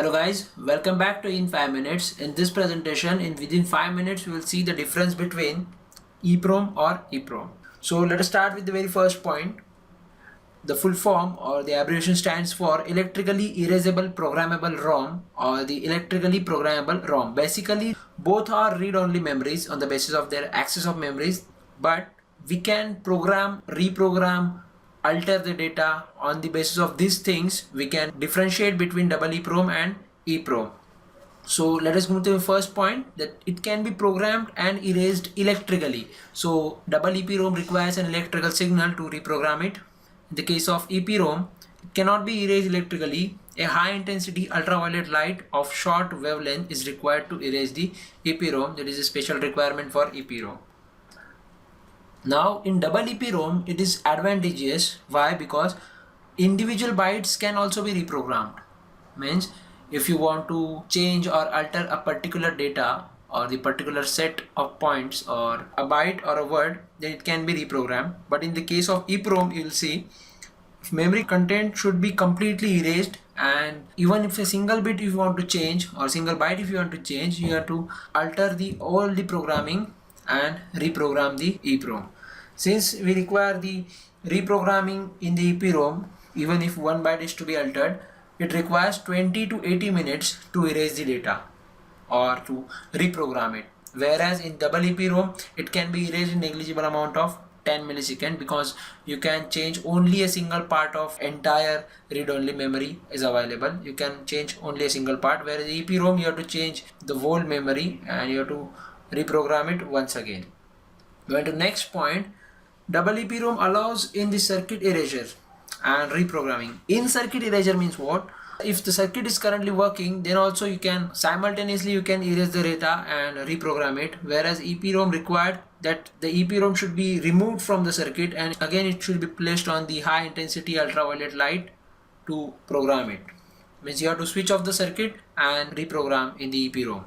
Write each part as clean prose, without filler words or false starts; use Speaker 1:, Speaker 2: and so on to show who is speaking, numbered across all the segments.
Speaker 1: Hello guys, welcome back to In 5 Minutes. In this presentation, within 5 minutes, we will see the difference between EEPROM or EEPROM. So let us start with the very first point. The full form or the abbreviation stands for Electrically Erasable Programmable ROM or the Electrically Programmable ROM. Basically, both are read-only memories on the basis of their access of memories, but we can program, reprogram, alter the data. On the basis of these things, we can differentiate between EEPROM and EEPROM. So let us move to the first point, that it can be programmed and erased electrically. So EEPROM requires an electrical signal to reprogram it. In the case of EEPROM, it cannot be erased electrically. A high intensity ultraviolet light of short wavelength is required to erase the EEPROM. That is a special requirement for EEPROM. Now in EEPROM, it is advantageous. Why? Because individual bytes can also be reprogrammed. Means if you want to change or alter a particular data or the particular set of points or a byte or a word, then it can be reprogrammed. But in the case of EEPROM, you will see memory content should be completely erased, and even if a single bit if you want to change or single byte if you want to change, you have to alter all the programming and reprogram the EEPROM. Since we require the reprogramming in the EEPROM, even if one byte is to be altered, it requires 20 to 80 minutes to erase the data or to reprogram it. Whereas in EEPROM, it can be erased in negligible amount of 10 milliseconds, because you can change only a single part of entire read-only memory is available. You can change only a single part, whereas EEPROM you have to change the whole memory and you have to reprogram it once again. Going to next point, EEPROM allows in the circuit erasure and reprogramming. In circuit erasure means what? If the circuit is currently working, then also you can simultaneously erase the data and reprogram it, whereas EEPROM required that the EEPROM should be removed from the circuit and again it should be placed on the high intensity ultraviolet light to program it. Means you have to switch off the circuit and reprogram in the EEPROM.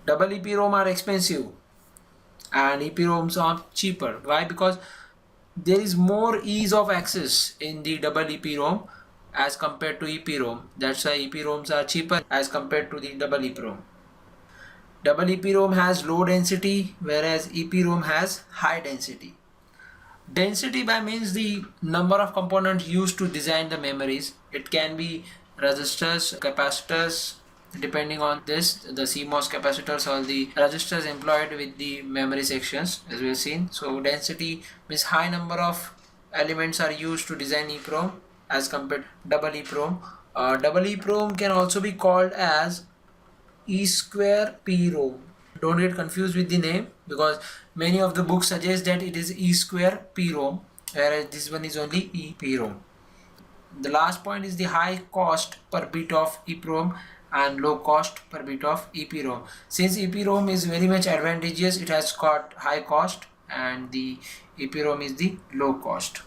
Speaker 1: EEPROM are expensive and EEPROMs are cheaper. Why? Because there is more ease of access in the EEPROM as compared to EEPROM. That's why EEPROMs are cheaper as compared to the EEPROM. EEPROM has low density, whereas EEPROM has high density. Density by means the number of components used to design the memories. It can be resistors, capacitors, depending on this, the CMOS capacitors or the resistors employed with the memory sections, as we have seen. So density means high number of elements are used to design EEPROM as compared to EEPROM. EEPROM can also be called as E2PROM. Don't get confused with the name, because many of the books suggest that it is E2PROM, whereas this one is only EEPROM. The last point is the high cost per bit of EEPROM and low cost per bit of EEPROM. Since EEPROM is very much advantageous, it has got high cost, and the EEPROM is the low cost.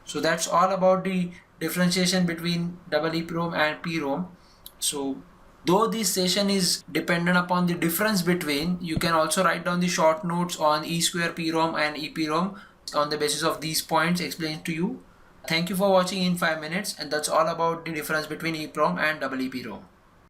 Speaker 1: So that's all about the differentiation between EEPROM and PROM. So though this session is dependent upon the difference between, you can also write down the short notes on E2PROM and EEPROM on the basis of these points explained to you. Thank you for watching In 5 Minutes, and that's all about the difference between EEPROM and EEPROM.